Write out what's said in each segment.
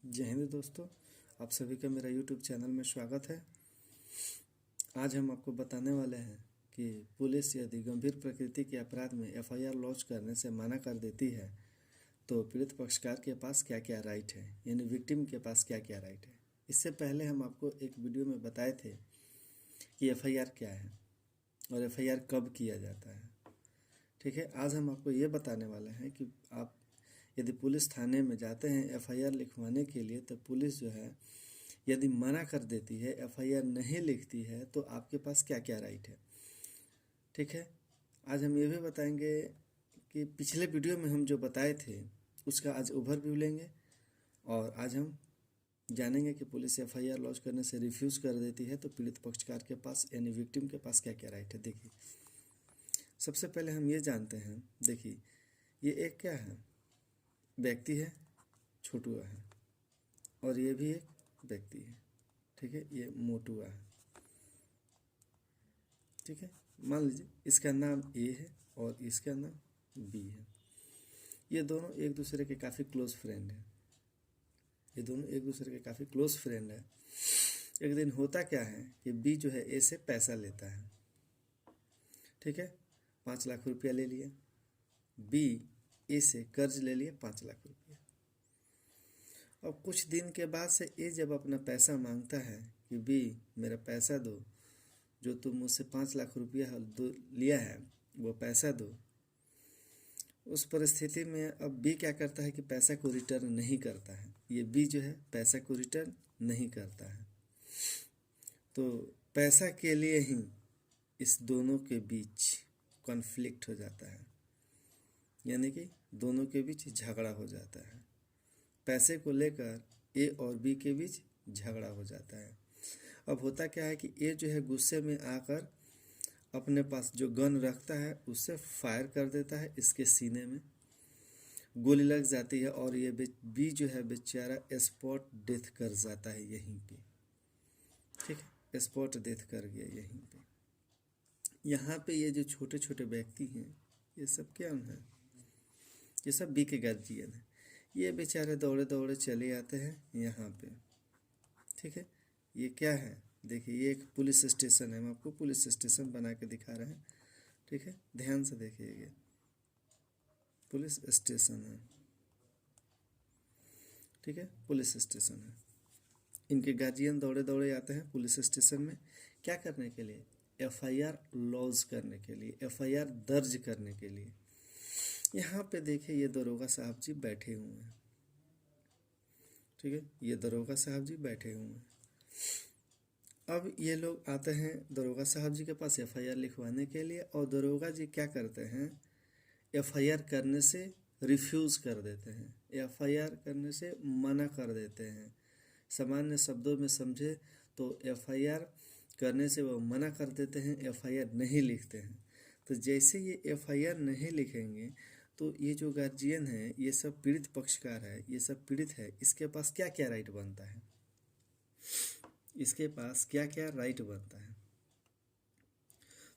जय हिंद दोस्तों, आप सभी का मेरा यूट्यूब चैनल में स्वागत है। आज हम आपको बताने वाले हैं कि पुलिस यदि गंभीर प्रकृति के अपराध में एफआईआर लॉन्च करने से मना कर देती है तो पीड़ित पक्षकार के पास क्या क्या राइट है, यानी विक्टिम के पास क्या क्या राइट है। इससे पहले हम आपको एक वीडियो में बताए थे कि एफआईआर क्या है और एफआईआर कब किया जाता है। ठीक है, आज हम आपको ये बताने वाले हैं कि आप यदि पुलिस थाने में जाते हैं एफआईआर लिखवाने के लिए तो पुलिस जो है यदि मना कर देती है, एफआईआर नहीं लिखती है तो आपके पास क्या क्या राइट है। ठीक है, आज हम ये भी बताएंगे कि पिछले वीडियो में हम जो बताए थे उसका आज ओवरव्यू लेंगे और आज हम जानेंगे कि पुलिस एफआईआर लॉन्च करने से रिफ्यूज़ कर देती है तो पीड़ित पक्षकार के पास यानी विक्टिम के पास क्या क्या राइट है। देखिए, सबसे पहले हम ये जानते हैं, देखिए ये एक क्या है, व्यक्ति है, छोटुआ है, और ये भी एक व्यक्ति है। ठीक है, ये मोटुआ है। ठीक है, मान लीजिए इसका नाम ए है और इसका नाम बी है। ये दोनों एक दूसरे के काफ़ी क्लोज फ्रेंड हैं। ये दोनों एक दूसरे के काफ़ी क्लोज फ्रेंड है। एक दिन होता क्या है कि बी जो है ए से पैसा लेता है। ठीक है, 5 लाख रुपया ले लिया। बी ए से कर्ज ले लिया 5 लाख रुपया। अब कुछ दिन के बाद से ए जब अपना पैसा मांगता है कि बी मेरा पैसा दो, जो तुम मुझसे 5 लाख रुपया लिया है वो पैसा दो। उस परिस्थिति में अब बी क्या करता है कि पैसा को रिटर्न नहीं करता है। ये बी जो है पैसा को रिटर्न नहीं करता है, तो पैसा के लिए ही इस दोनों के बीच कॉन्फ्लिक्ट हो जाता है, यानी कि दोनों के बीच झगड़ा हो जाता है। पैसे को लेकर ए और बी के बीच झगड़ा हो जाता है। अब होता क्या है कि ए जो है गुस्से में आकर अपने पास जो गन रखता है उससे फायर कर देता है, इसके सीने में गोली लग जाती है और ये बी जो है बेचारा स्पॉट डेथ कर जाता है यहीं पे। ठीक है, स्पॉट डेथ कर गया यहीं पे। यहाँ पे ये जो छोटे छोटे व्यक्ति हैं ये सब क्या हैं, ये सब बी के गार्जियन हैं। ये बेचारे दौड़े दौड़े चले आते हैं यहाँ पे। ठीक है, ये क्या है, देखिए ये एक पुलिस स्टेशन है। हम आपको पुलिस स्टेशन बना के दिखा रहे हैं। ठीक है, ध्यान से देखिएगा, पुलिस स्टेशन है। ठीक है, पुलिस स्टेशन है। इनके गार्जियन दौड़े दौड़े आते हैं पुलिस स्टेशन में क्या करने के लिए, एफआईआर लॉन्च करने के लिए, एफआईआर दर्ज करने के लिए। यहाँ पे देखिए ये दरोगा साहब जी बैठे हुए हैं। ठीक है, ये दरोगा साहब जी बैठे हुए हैं। अब ये लोग आते हैं दरोगा साहब जी के पास एफआईआर लिखवाने के लिए और दरोगा जी क्या करते हैं, एफआईआर करने से रिफ्यूज़ कर देते हैं, एफआईआर करने से मना कर देते हैं। सामान्य शब्दों में समझे तो एफआईआर करने से वो मना कर देते हैं, एफआईआर नहीं लिखते हैं। तो जैसे ये एफआईआर नहीं लिखेंगे तो ये जो गार्जियन है, ये सब पीड़ित पक्षकार है, ये सब पीड़ित है, इसके पास क्या क्या राइट बनता है, इसके पास क्या क्या राइट बनता है।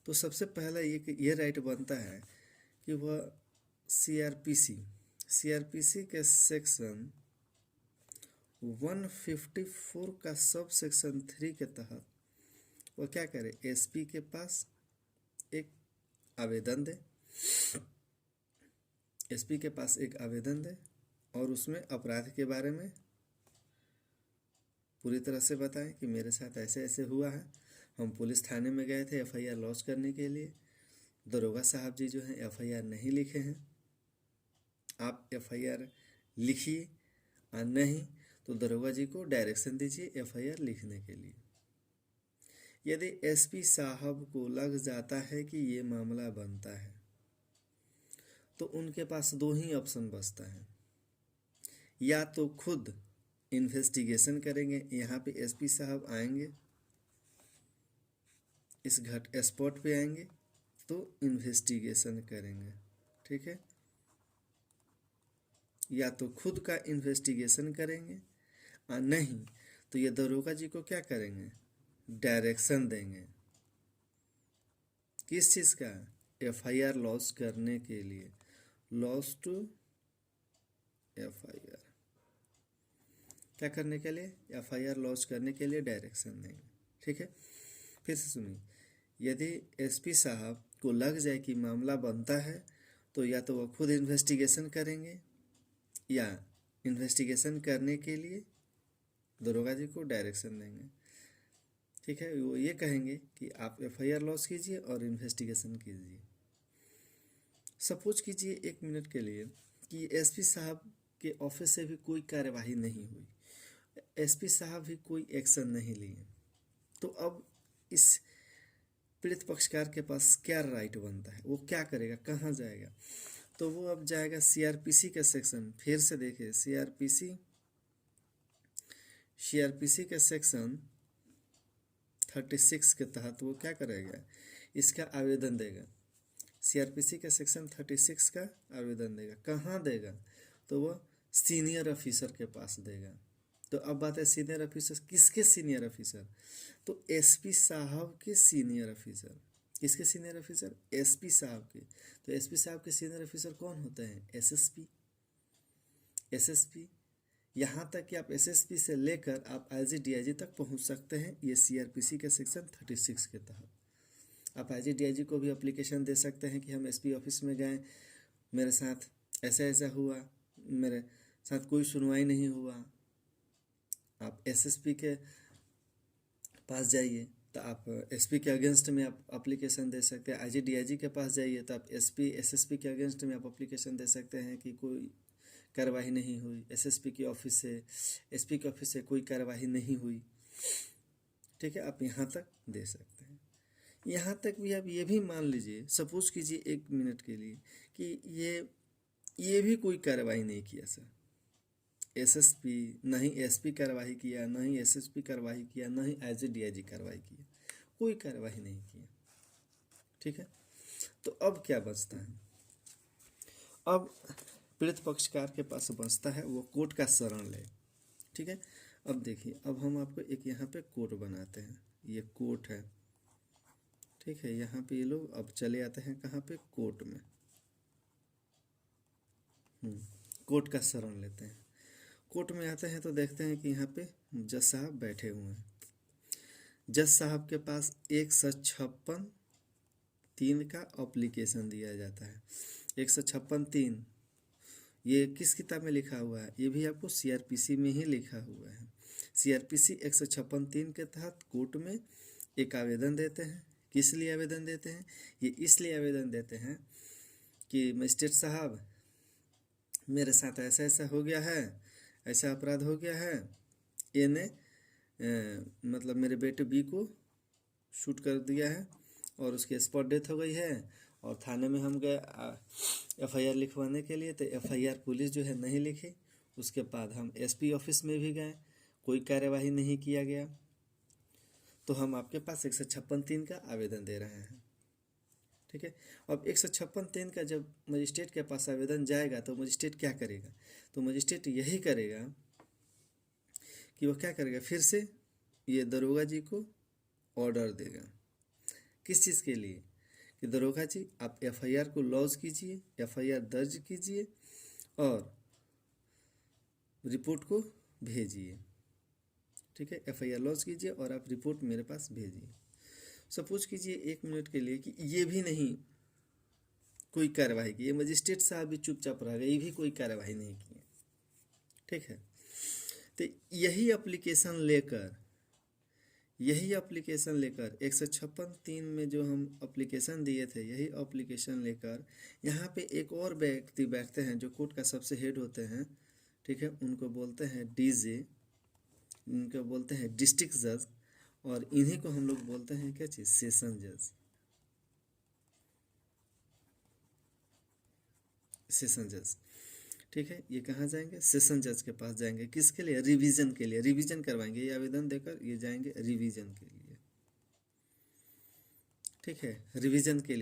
तो सबसे पहला ये राइट बनता है कि वह सीआरपीसी के सेक्शन 154 का सब सेक्शन 3 के तहत वो क्या करे, एसपी के पास एक आवेदन दे, एसपी के पास एक आवेदन दे और उसमें अपराध के बारे में पूरी तरह से बताएं कि मेरे साथ ऐसे ऐसे हुआ है, हम पुलिस थाने में गए थे एफआईआर लॉन्च करने के लिए, दरोगा साहब जी जो हैं एफआईआर नहीं लिखे हैं, आप एफआईआर लिखिए और नहीं तो दरोगा जी को डायरेक्शन दीजिए एफआईआर लिखने के लिए। यदि एसपी साहब को लग जाता है कि ये मामला बनता है तो उनके पास दो ही ऑप्शन बचता है, या तो खुद इन्वेस्टिगेशन करेंगे, यहाँ पे एसपी साहब आएंगे, इस स्पॉट पे आएंगे तो इन्वेस्टिगेशन करेंगे। ठीक है, या तो खुद का इन्वेस्टिगेशन करेंगे और नहीं तो ये दरोगा जी को क्या करेंगे, डायरेक्शन देंगे। किस चीज़ का, एफआईआर लॉन्च करने के लिए, लॉन्च टू एफआईआर। क्या करने के लिए, एफआईआर लॉन्च करने के लिए डायरेक्शन देंगे। ठीक है, फिर से सुनिए, यदि एसपी साहब को लग जाए कि मामला बनता है तो या तो वो खुद इन्वेस्टिगेशन करेंगे या इन्वेस्टिगेशन करने के लिए दरोगा जी को डायरेक्शन देंगे। ठीक है, वो ये कहेंगे कि आप एफआईआर लॉन्च कीजिए और इन्वेस्टिगेशन कीजिए। सपोज कीजिए 1 मिनट के लिए कि एसपी साहब के ऑफिस से भी कोई कार्यवाही नहीं हुई, एसपी साहब भी कोई एक्शन नहीं लिए, तो अब इस पीड़ित पक्षकार के पास क्या राइट बनता है, वो क्या करेगा, कहाँ जाएगा? तो वो अब जाएगा सीआरपीसी का सेक्शन, फिर से देखिए सीआरपीसी के सेक्शन 36 के तहत वो क्या करेगा, इसका आवेदन देगा। सीआरपीसी के सेक्शन 36 का आवेदन देगा। कहाँ देगा? तो वह सीनियर ऑफिसर के पास देगा। तो अब बात है सीनियर ऑफिसर, किसके सीनियर ऑफिसर? तो एसपी साहब के सीनियर ऑफिसर। किसके सीनियर ऑफिसर? एसपी साहब के। तो एसपी साहब के सीनियर ऑफिसर कौन होते हैं? एसएसपी। यहाँ तक कि आप एसएसपी से लेकर आप आईजी डीआईजी तक पहुँच सकते हैं, ये सीआरपीसी के सेक्शन 36 के तहत। आप आईजी डीआईजी को भी एप्लीकेशन दे सकते हैं कि हम एसपी ऑफिस में गए, मेरे साथ ऐसा ऐसा हुआ, मेरे साथ कोई सुनवाई नहीं हुआ। आप एसएसपी के पास जाइए तो आप एसपी के अगेंस्ट में आप एप्लीकेशन दे सकते हैं। आईजी डीआईजी के पास जाइए तो आप एसएसपी के अगेंस्ट में आप एप्लीकेशन दे सकते हैं कि कोई कार्रवाई नहीं हुई। एसएसपी के ऑफिस से, एसपी के ऑफिस से कोई कार्रवाई नहीं हुई। ठीक है, आप यहाँ तक दे सकते हैं। यहाँ तक भी आप ये भी मान लीजिए, सपोज कीजिए 1 मिनट के लिए कि ये भी कोई कार्रवाई नहीं किया सर, एसएसपी नहीं एसपी कार्रवाई किया, नहीं एसएसपी कार्रवाई किया, नहीं आईजी डीआईजी कार्रवाई किया, कोई कार्रवाई नहीं किया। ठीक है, तो अब क्या बचता है? अब पीड़ित पक्षकार के पास बचता है वो कोर्ट का शरण ले। ठीक है, अब देखिए, अब हम आपको एक यहाँ पे कोर्ट बनाते हैं, ये कोर्ट है। ठीक है, यहाँ पे ये लोग अब चले आते हैं कहाँ पे? कोर्ट में। कोर्ट का शरण लेते हैं। कोर्ट में आते हैं तो देखते हैं कि यहाँ पे जज साहब बैठे हुए हैं। जज साहब के पास 156(3) का एप्लीकेशन दिया जाता है। 156(3) ये किस किताब में लिखा हुआ है? ये भी आपको सीआरपीसी में ही लिखा हुआ है। सीआरपीसी 156(3) के तहत कोर्ट में एक आवेदन देते हैं। किस लिए आवेदन देते हैं? ये इसलिए आवेदन देते हैं कि मजिस्ट्रेट साहब, मेरे साथ ऐसा ऐसा हो गया है, ऐसा अपराध हो गया है, ए ने मतलब मेरे बेटे बी को शूट कर दिया है और उसकी स्पॉट डेथ हो गई है, और थाने में हम गए एफआईआर लिखवाने के लिए, तो एफआईआर पुलिस जो है नहीं लिखी। उसके बाद हम एसपी ऑफिस में भी गए, कोई कार्यवाही नहीं किया गया, तो हम आपके पास 156(3) का आवेदन दे रहे हैं। ठीक है, अब 156(3) का जब मजिस्ट्रेट के पास आवेदन जाएगा तो मजिस्ट्रेट क्या करेगा? तो मजिस्ट्रेट यही करेगा कि वो क्या करेगा, फिर से ये दरोगा जी को ऑर्डर देगा। किस चीज़ के लिए? कि दरोगा जी आप एफआईआर को लॉन्च कीजिए, एफआईआर दर्ज कीजिए और रिपोर्ट को भेजिए। ठीक है, एफआईआर लॉन्च कीजिए और आप रिपोर्ट मेरे पास भेजिए। सपोज कीजिए 1 मिनट के लिए कि ये भी नहीं कोई कार्रवाई की, ये मजिस्ट्रेट साहब भी चुपचाप रह गए, ये भी कोई कार्रवाई नहीं की। ठीक है, तो यही एप्लीकेशन लेकर 156(3) में जो हम एप्लीकेशन दिए थे, यही एप्लीकेशन लेकर यहाँ पे एक और व्यक्ति बैठते हैं जो कोर्ट का सबसे हेड होते हैं। ठीक है, उनको बोलते हैं डीजे, उनको बोलते हैं डिस्ट्रिक्ट जज, और इन्हीं को हम लोग बोलते हैं क्या चीज़? सेशन जज। ठीक है, ये कहाँ जाएंगे? सेशन जज के पास जाएंगे। किसके लिए? रिवीजन के लिए, रिवीजन करवाएंगे। ये आवेदन देकर ये जाएंगे रिवीजन के लिए। ठीक है, रिवीजन के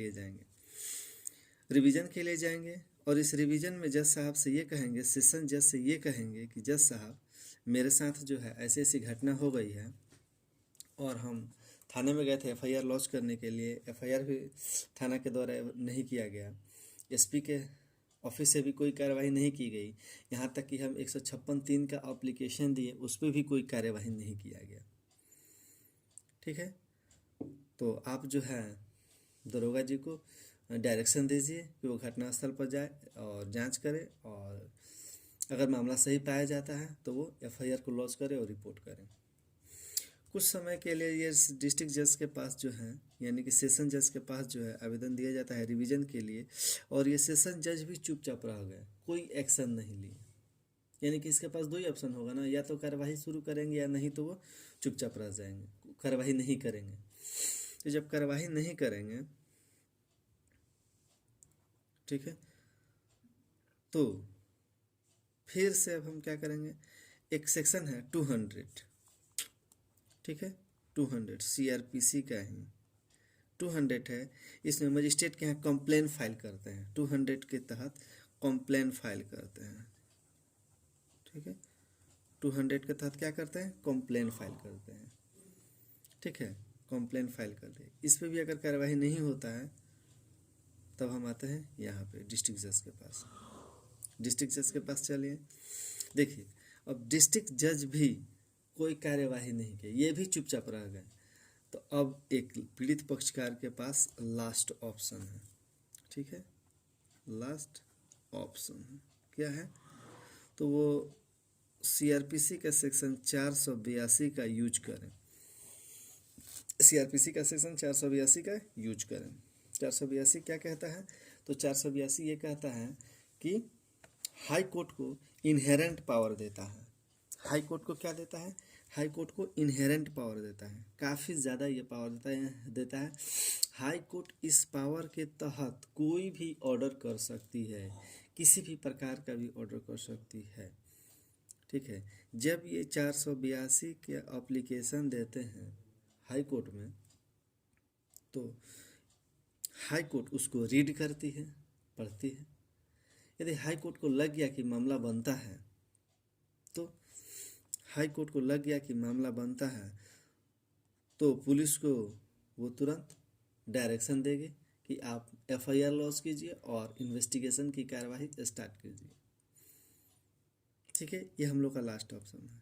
लिए जाएंगे और इस रिवीजन में जज साहब से ये कहेंगे, सेशन जज से ये कहेंगे कि जज साहब, मेरे साथ जो है ऐसी ऐसी घटना हो गई है और हम थाने में गए थे एफआईआर लॉन्च करने के लिए, एफआईआर भी थाना के द्वारा नहीं किया गया, एसपी के ऑफिस से भी कोई कार्यवाही नहीं की गई, यहाँ तक कि हम 156(3) का एप्लीकेशन दिए, उस पर भी कोई कार्यवाही नहीं किया गया। ठीक है, तो आप जो है दरोगा जी को डायरेक्शन दीजिए कि वो घटनास्थल पर जाए और जांच करे, और अगर मामला सही पाया जाता है तो वो एफआईआर को लॉन्च करे और रिपोर्ट करें। कुछ समय के लिए ये डिस्ट्रिक्ट जज के पास जो है, यानी कि सेशन जज के पास जो है आवेदन दिया जाता है रिवीजन के लिए, और ये सेशन जज भी चुपचाप रह गए, कोई एक्शन नहीं लिए। यानी कि इसके पास दो ही ऑप्शन होगा ना, या तो कार्यवाही शुरू करेंगे या नहीं तो वो चुपचाप रह जाएंगे, कार्यवाही नहीं करेंगे। तो जब कार्यवाही नहीं करेंगे, ठीक है, तो फिर से अब हम क्या करेंगे, एक सेक्शन है 200, ठीक है, 200 सीआरपीसी का ही 200 है। इसमें मजिस्ट्रेट के यहाँ कंप्लेन फाइल करते हैं, 200 के तहत कंप्लेन फाइल करते हैं। ठीक है, 200 के तहत क्या करते हैं, कंप्लेन फाइल करते हैं। ठीक है, कंप्लेन फाइल करते हैं। इस पर भी अगर कार्रवाई नहीं होता है तब हम आते हैं यहाँ पे डिस्ट्रिक्ट जज के पास। डिस्ट्रिक्ट जज के पास चलिए, देखिए अब डिस्ट्रिक्ट जज भी कोई कार्यवाही नहीं की, ये भी चुपचाप रह गए। तो अब एक पीड़ित पक्षकार के पास लास्ट ऑप्शन है। ठीक है, लास्ट ऑप्शन है, क्या है, तो वो सीआरपीसी का सेक्शन 482 का यूज करें। सीआरपीसी का सेक्शन 482 का यूज करें। 482 क्या कहता है, तो 482 ये कहता है कि हाई कोर्ट को इनहेरेंट पावर देता है। हाई कोर्ट को क्या देता है, हाई कोर्ट को इनहेरेंट पावर देता है, काफ़ी ज़्यादा ये पावर देता है। हाई कोर्ट इस पावर के तहत कोई भी ऑर्डर कर सकती है, किसी भी प्रकार का भी ऑर्डर कर सकती है। ठीक है, जब ये 482 के एप्लीकेशन देते हैं हाई कोर्ट में, तो हाई कोर्ट उसको रीड करती है, पढ़ती है। यदि हाई कोर्ट को लग गया कि मामला बनता है, तो हाई कोर्ट को लग गया कि मामला बनता है, तो पुलिस को वो तुरंत डायरेक्शन देगी कि आप एफआईआर लॉन्च कीजिए और इन्वेस्टिगेशन की कार्यवाही स्टार्ट कीजिए। ठीक है, ये हम लोग का लास्ट ऑप्शन है।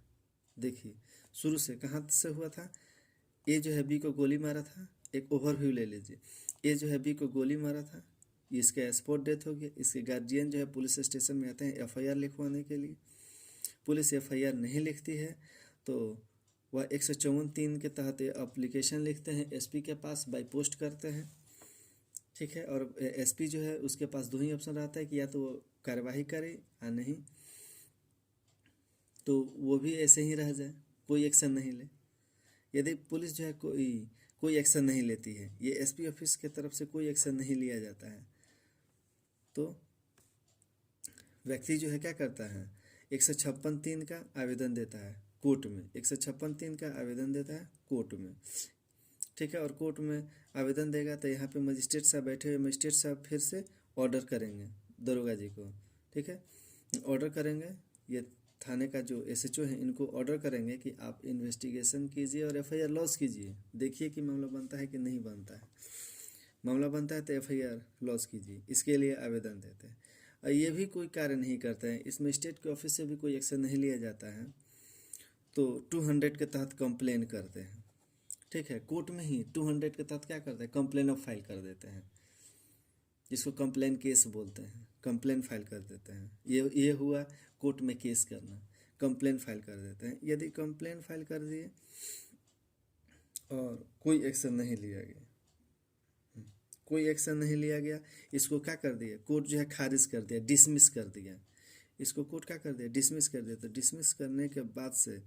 देखिए शुरू से कहाँ से हुआ था, ए जो है बी को गोली मारा था, एक ओवरव्यू ले लीजिए। ए जो है बी को गोली मारा था, इसका स्पॉट डेथ हो गया। इसके गार्जियन जो है पुलिस स्टेशन में आते हैं एफआईआर लिखवाने के लिए। पुलिस एफआईआर नहीं लिखती है तो वह 154(3) के तहत एप्लीकेशन लिखते हैं, एसपी के पास बाई पोस्ट करते हैं। ठीक है, और एसपी जो है उसके पास दो ही ऑप्शन रहता है कि या तो वो कार्यवाही करे या नहीं, तो वो भी ऐसे ही रह जाए, कोई एक्शन नहीं ले। यदि पुलिस जो है कोई एक्शन नहीं लेती है, ये एसपी ऑफिस की तरफ से कोई एक्शन नहीं लिया जाता है, तो व्यक्ति जो है क्या करता है, 156(3) का आवेदन देता है कोर्ट में, 156(3) का आवेदन देता है कोर्ट में। ठीक है, और कोर्ट में आवेदन देगा तो यहाँ पे मजिस्ट्रेट साहब बैठे हुए, मजिस्ट्रेट साहब फिर से ऑर्डर करेंगे दरोगा जी को। ठीक है, ऑर्डर करेंगे, ये थाने का जो एसएचओ है इनको ऑर्डर करेंगे कि आप इन्वेस्टिगेशन कीजिए और एफआईआर लॉन्च कीजिए, देखिए कि मामला बनता है कि नहीं बनता है। मामला बनता है तो एफआईआर लॉन्च कीजिए, इसके लिए आवेदन देते हैं। और ये भी कोई कार्य नहीं करते हैं, इसमें स्टेट के ऑफिस से भी कोई एक्शन नहीं लिया जाता है, तो 200 के तहत कंप्लेन करते हैं। ठीक है, कोर्ट में ही 200 के तहत क्या करते हैं, कंप्लेन ऑफ फाइल कर देते हैं, जिसको कंप्लेन केस बोलते हैं, कंप्लेन फाइल कर देते हैं। ये हुआ कोर्ट में केस करना, कंप्लेन फाइल कर देते हैं। यदि कंप्लेन फाइल कर दिए और कोई एक्शन नहीं लिया गया, कोई एक्शन नहीं लिया गया, इसको क्या कर दिया कोर्ट जो है, खारिज कर दिया, डिसमिस कर दिया। इसको कोर्ट क्या कर दिया, डिसमिस कर दिया। तो डिसमिस करने के बाद से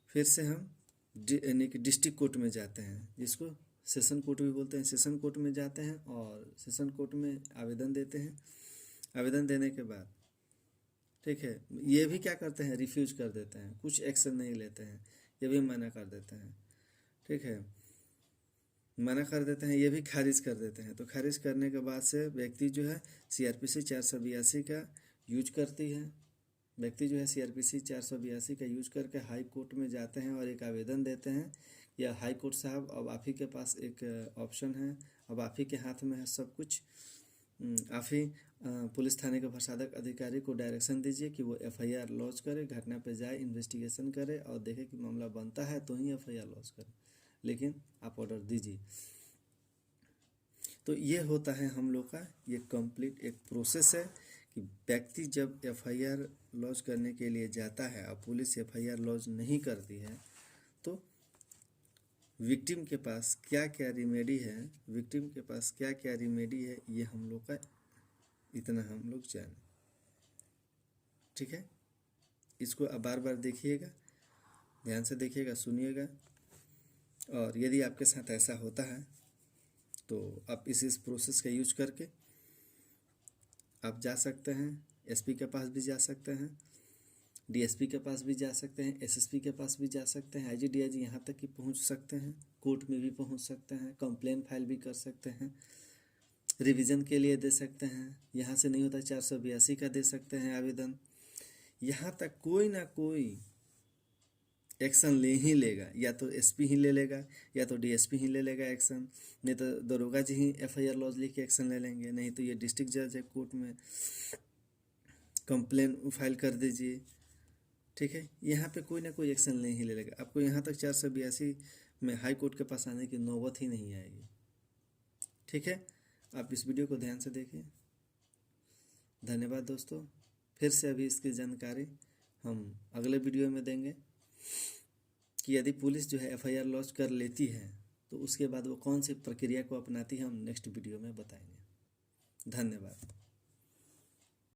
फिर से हम यानी कि डिस्ट्रिक्ट कोर्ट में जाते हैं, जिसको सेशन कोर्ट भी बोलते हैं। सेशन कोर्ट में जाते हैं और सेशन कोर्ट में आवेदन देते हैं। आवेदन देने के बाद ठीक है, ये भी क्या करते हैं, रिफ्यूज कर देते हैं, कुछ एक्शन नहीं लेते हैं, ये भी मना कर देते हैं। ठीक है, मना कर देते हैं, ये भी खारिज कर देते हैं। तो खारिज करने के बाद से व्यक्ति जो है सीआरपीसी 482 का यूज करती है, व्यक्ति जो है सीआरपीसी 482 का यूज करके हाई कोर्ट में जाते हैं और एक आवेदन देते हैं, या हाई कोर्ट साहब अब आप ही के पास एक ऑप्शन है, अब आप ही के हाथ में है सब कुछ, आप ही पुलिस थाने के प्रसाधक अधिकारी को डायरेक्शन दीजिए कि वो एफआईआर लॉन्च करे, घटना पे जाए, इन्वेस्टिगेशन करे और देखे कि मामला बनता है तो ही एफआईआर लॉन्च करे, लेकिन आप ऑर्डर दीजिए। तो ये होता है हम लोग का ये कंप्लीट एक प्रोसेस है कि व्यक्ति जब एफआईआर लॉन्च करने के लिए जाता है और पुलिस एफआईआर लॉन्च नहीं करती है तो विक्टिम के पास क्या क्या रिमेडी है, विक्टिम के पास क्या क्या रिमेडी है, ये हम लोग का इतना हम लोग जाने। ठीक है, इसको अब बार बार देखिएगा, ध्यान से देखिएगा, सुनिएगा। और यदि आपके साथ ऐसा होता है तो आप इस प्रोसेस का यूज करके आप जा सकते हैं, एसपी के पास भी जा सकते हैं, डीएसपी के पास भी जा सकते हैं, एसएसपी के पास भी जा सकते हैं, आईजी डीआईजी यहाँ तक कि पहुँच सकते हैं, कोर्ट में भी पहुँच सकते हैं, कंप्लेन फाइल भी कर सकते हैं, रिवीजन के लिए दे सकते हैं, यहाँ से नहीं होता 482 का दे सकते हैं आवेदन। यहाँ तक कोई ना कोई एक्शन ले ही लेगा, या तो एसपी ही ले लेगा या तो डीएसपी ही ले लेगा एक्शन, नहीं तो दरोगा जी ही एफआईआर लॉन्च लेके एक्शन ले लेंगे, नहीं तो ये डिस्ट्रिक्ट जज है, कोर्ट में कंप्लेन फाइल कर दीजिए। ठीक है, यहाँ पे कोई ना कोई एक्शन नहीं ही ले लेगा, आपको यहाँ तक 482 में हाई कोर्ट के पास आने की नौबत ही नहीं आएगी। ठीक है, आप इस वीडियो को ध्यान से देखिए। धन्यवाद दोस्तों। फिर से अभी इसकी जानकारी हम अगले वीडियो में देंगे कि यदि पुलिस जो है एफआईआर लॉन्च कर लेती है तो उसके बाद वो कौन सी प्रक्रिया को अपनाती है, हम नेक्स्ट वीडियो में बताएंगे। धन्यवाद।